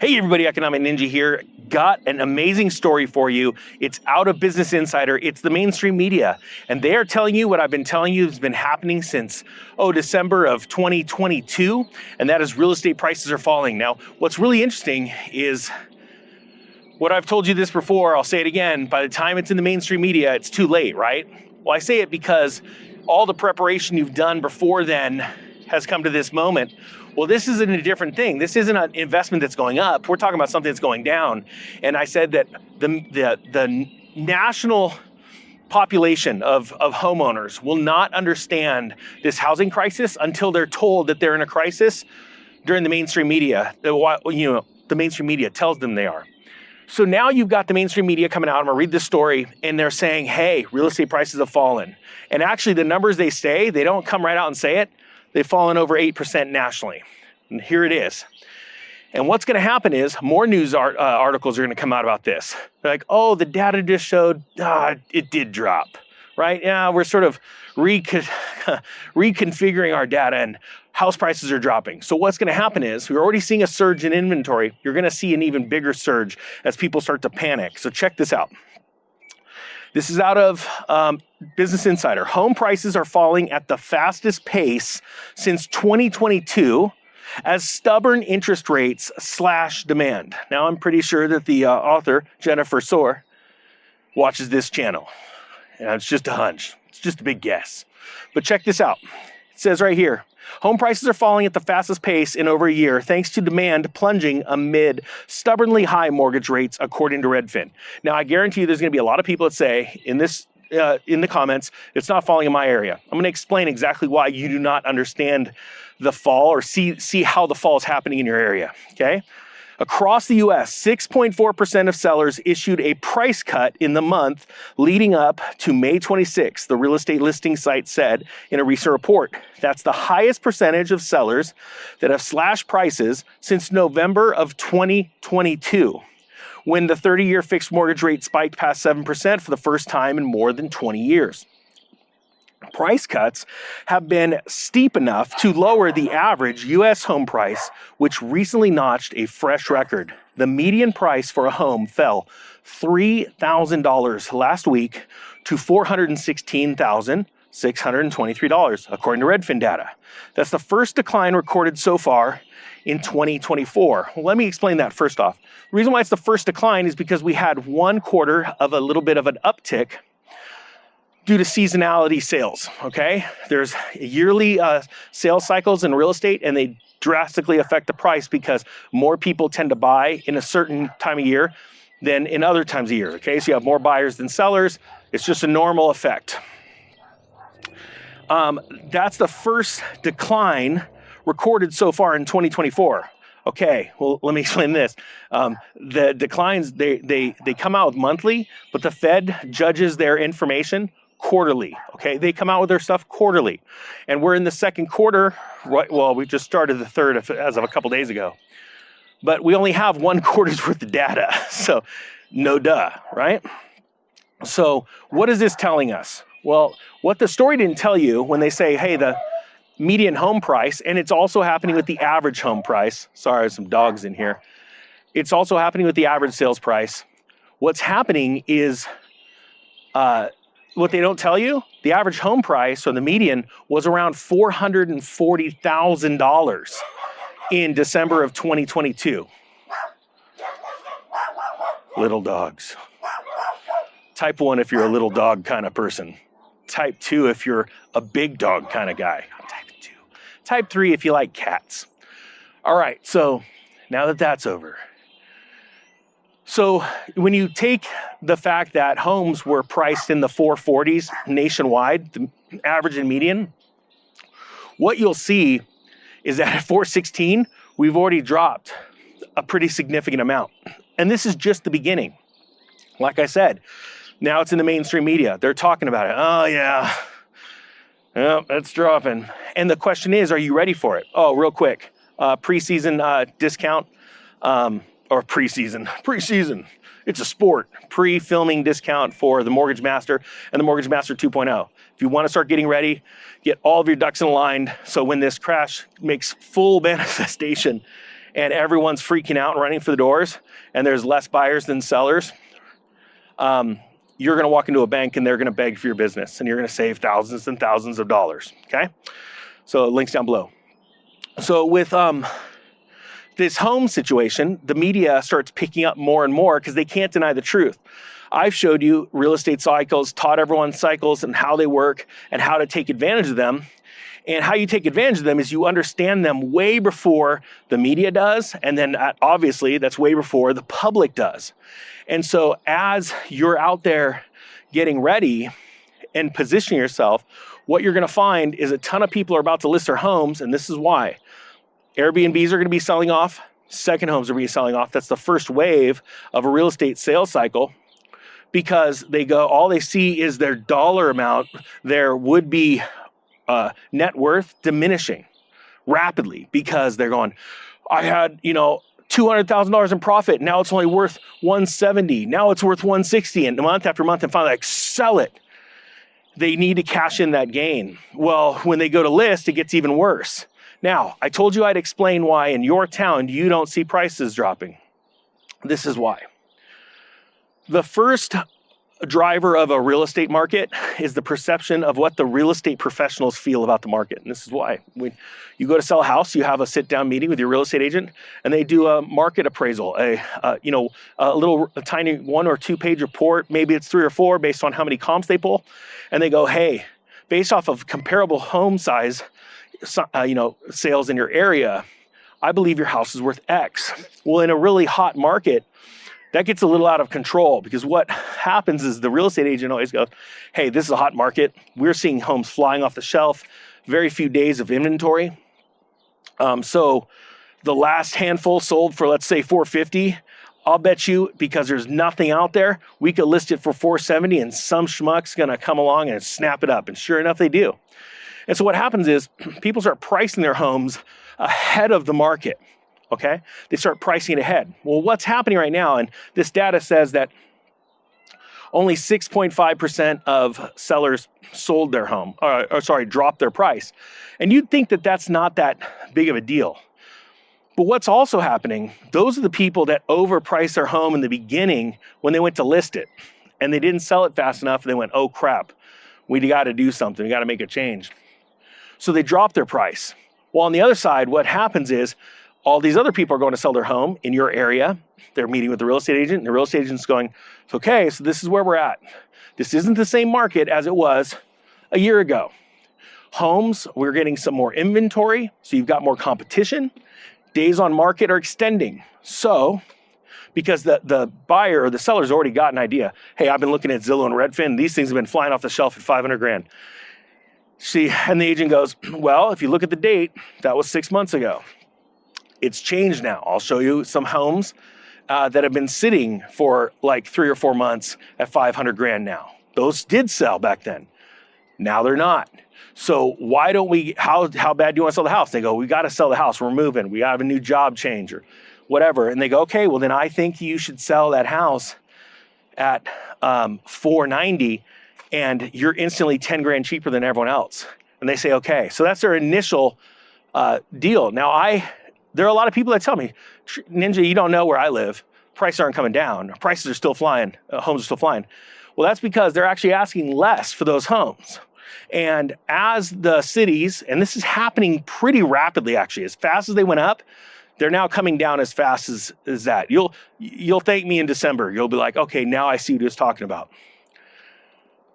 Hey everybody, Economic Ninja here. Got an amazing story for you. It's out of Business Insider. It's the mainstream media. And they are telling you what I've been telling you has been happening since, December of 2022. And that is real estate prices are falling. Now, what's really interesting is what I've told you this before, I'll say it again. By the time it's in the mainstream media, it's too late, right? Well, I say it because all the preparation you've done before then has come to this moment. Well, this isn't a different thing. This isn't an investment that's going up. We're talking about something that's going down. And I said that the national population of homeowners will not understand this housing crisis until they're told that they're in a crisis during the mainstream media. The mainstream media tells them they are. So now you've got the mainstream media coming out. I'm gonna read this story, and they're saying, hey, real estate prices have fallen. And actually the numbers they say, they don't come right out and say it. They've fallen over 8% nationally. And here it is. And what's gonna happen is more news articles are gonna come out about this. They're like, oh, the data just showed, it did drop, right? Yeah, we're sort of reconfiguring our data and house prices are dropping. So what's gonna happen is, we're already seeing a surge in inventory. You're gonna see an even bigger surge as people start to panic. So check this out. This is out of Business Insider. Home prices are falling at the fastest pace since 2022 as stubborn interest rates slash demand. Now, I'm pretty sure that the author, Jennifer Soar, watches this channel. And it's just a hunch. It's just a big guess. But check this out. It says right here, home prices are falling at the fastest pace in over a year thanks to demand plunging amid stubbornly high mortgage rates, according to Redfin. Now, I guarantee you there's going to be a lot of people that say in the comments, it's not falling in my area. I'm going to explain exactly why you do not understand the fall or see how the fall is happening in your area, okay? Across the US, 6.4% of sellers issued a price cut in the month leading up to May 26th, the real estate listing site said in a recent report. That's the highest percentage of sellers that have slashed prices since November of 2022, when the 30-year fixed mortgage rate spiked past 7% for the first time in more than 20 years. Price cuts have been steep enough to lower the average U.S. home price, which recently notched a fresh record. The median price for a home fell $3,000 last week to $416,623, according to Redfin data. That's the first decline recorded so far in 2024. Well, let me explain that first off. The reason why it's the first decline is because we had one quarter of a little bit of an uptick due to seasonality sales, okay? There's yearly sales cycles in real estate, and they drastically affect the price because more people tend to buy in a certain time of year than in other times of year, okay? So you have more buyers than sellers. It's just a normal effect. That's the first decline recorded so far in 2024. Okay, well, let me explain this. The declines, they come out monthly, but the Fed judges their information quarterly, okay? They come out with their stuff quarterly. And we're in the second quarter, right? Well, we just started the third as of a couple days ago. But we only have one quarter's worth of data, so no duh, right? So what is this telling us? Well, what the story didn't tell you when they say, hey, the median home price, and it's also happening with the average home price. Sorry, there's some dogs in here. It's also happening with the average sales price. What's happening is, what they don't tell you, the average home price, or the median, was around $440,000 in December of 2022. Little dogs. Type 1 if you're a little dog kind of person. Type 2 if you're a big dog kind of guy. I'm type 2. Type 3 if you like cats. All right, so now that that's over. So when you take the fact that homes were priced in the 440s nationwide, the average and median, what you'll see is that at 416, we've already dropped a pretty significant amount. And this is just the beginning. Like I said, now it's in the mainstream media. They're talking about it. Oh yeah, it's dropping. And the question is, are you ready for it? Oh, real quick, preseason discount, or preseason. It's a sport. Pre-filming discount for the Mortgage Master and the Mortgage Master 2.0. If you want to start getting ready, get all of your ducks in a line so when this crash makes full manifestation and everyone's freaking out and running for the doors, and there's less buyers than sellers, you're going to walk into a bank and they're going to beg for your business, and you're going to save thousands and thousands of dollars. Okay, so links down below. So with this home situation, the media starts picking up more and more because they can't deny the truth. I've showed you real estate cycles, taught everyone cycles and how they work and how to take advantage of them. And how you take advantage of them is you understand them way before the media does. And then obviously that's way before the public does. And so as you're out there getting ready and positioning yourself, what you're going to find is a ton of people are about to list their homes. And this is why. Airbnbs are going to be selling off. Second homes are going to be selling off. That's the first wave of a real estate sales cycle, because all they see is their dollar amount, their would-be net worth diminishing rapidly, because they're going, I had, $200,000 in profit. Now it's only worth 170. Now it's worth 160, and month after month, and finally sell it. They need to cash in that gain. Well, when they go to list, it gets even worse. Now, I told you I'd explain why in your town you don't see prices dropping. This is why. The first driver of a real estate market is the perception of what the real estate professionals feel about the market. And this is why. When you go to sell a house, you have a sit-down meeting with your real estate agent, and they do a market appraisal, a tiny 1 or 2 page report. Maybe it's 3 or 4 based on how many comps they pull. And they go, hey, based off of comparable home size, sales in your area, I believe your house is worth X. Well, in a really hot market, that gets a little out of control, because what happens is the real estate agent always goes, hey, this is a hot market. We're seeing homes flying off the shelf, very few days of inventory. So the last handful sold for, let's say, $450. I'll bet you, because there's nothing out there, we could list it for $470, and some schmuck's gonna come along and snap it up. And sure enough, they do. And so what happens is people start pricing their homes ahead of the market, okay? They start pricing it ahead. Well, what's happening right now, and this data says that only 6.5% of sellers sold their home, dropped their price. And you'd think that that's not that big of a deal. But what's also happening, those are the people that overpriced their home in the beginning when they went to list it, and they didn't sell it fast enough, and they went, oh crap, we got to do something, we got to make a change. So they drop their price. Well, on the other side, what happens is all these other people are going to sell their home in your area. They're meeting with the real estate agent, and the real estate agent's going, okay, so this is where we're at. This isn't the same market as it was a year ago. Homes, we're getting some more inventory, so you've got more competition. Days on market are extending. So, because the buyer or the seller's already got an idea, hey, I've been looking at Zillow and Redfin, these things have been flying off the shelf at 500 grand. See, and the agent goes, well, if you look at the date, that was 6 months ago. It's changed now. I'll show you some homes that have been sitting for like 3 or 4 months at 500 grand now. Those did sell back then. Now they're not. So why don't we, how bad do you want to sell the house? They go, we got to sell the house. We're moving. We have a new job change or whatever. And they go, okay, well then I think you should sell that house at 490, and you're instantly 10 grand cheaper than everyone else. And they say, okay. So that's their initial deal. Now there are a lot of people that tell me, Ninja, you don't know where I live. Prices aren't coming down. Prices are still flying. Homes are still flying. Well, that's because they're actually asking less for those homes. And as the cities, and this is happening pretty rapidly actually, as fast as they went up, they're now coming down as fast as that. You'll thank me in December. You'll be like, okay, now I see what he was talking about.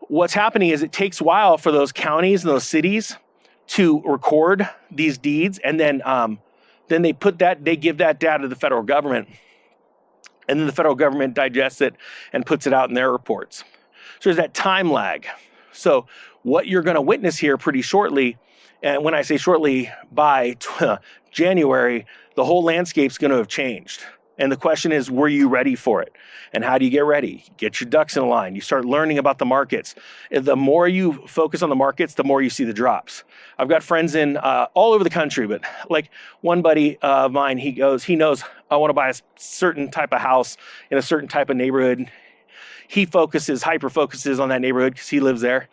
What's happening is it takes a while for those counties and those cities to record these deeds, and then they give that data to the federal government, and then the federal government digests it and puts it out in their reports. So there's that time lag. So what you're going to witness here pretty shortly, and when I say shortly, by January, the whole landscape's going to have changed. And the question is, were you ready for it? And how do you get ready? Get your ducks in a line. You start learning about the markets. The more you focus on the markets, the more you see the drops. I've got friends in all over the country, but like one buddy of mine, he knows I want to buy a certain type of house in a certain type of neighborhood. He hyper focuses on that neighborhood because he lives there.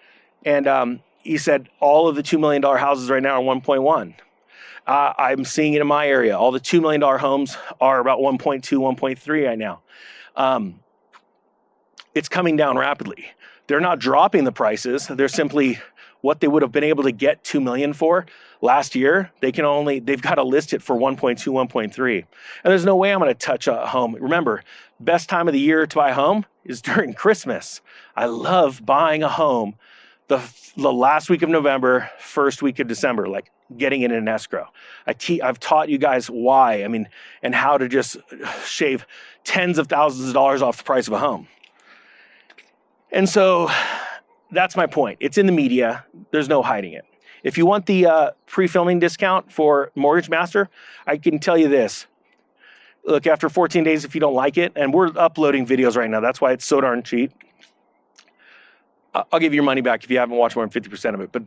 And he said all of the $2 million houses right now are 1.1. I'm seeing it in my area. All the $2 million homes are about 1.2, 1.3 right now. It's coming down rapidly. They're not dropping the prices. They're simply what they would have been able to get $2 million for last year. They've got to list it for 1.2, 1.3. And there's no way I'm going to touch a home. Remember, best time of the year to buy a home is during Christmas. I love buying a home the last week of November, first week of December, like getting it in an escrow. I've taught you guys why, and how to just shave tens of thousands of dollars off the price of a home. And so that's my point. It's in the media. There's no hiding it. If you want the pre-filming discount for Mortgage Master, I can tell you this. Look, after 14 days, if you don't like it, and we're uploading videos right now, that's why it's so darn cheap. I'll give you your money back if you haven't watched more than 50% of it, but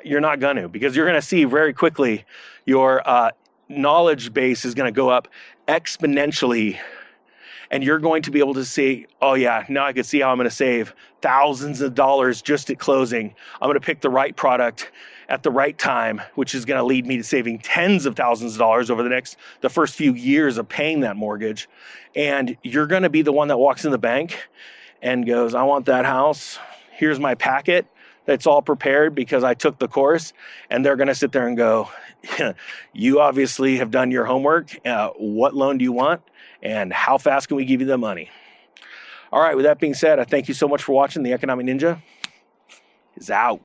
you're not going to, because you're going to see very quickly your knowledge base is going to go up exponentially, and you're going to be able to see, oh yeah, now I can see how I'm going to save thousands of dollars just at closing. I'm going to pick the right product at the right time, which is going to lead me to saving tens of thousands of dollars over the first few years of paying that mortgage. And you're going to be the one that walks in the bank and goes, I want that house. Here's my packet. That's all prepared because I took the course. And they're going to sit there and go, you obviously have done your homework. What loan do you want? And how fast can we give you the money? All right, with that being said, I thank you so much for watching. The Economic Ninja is out.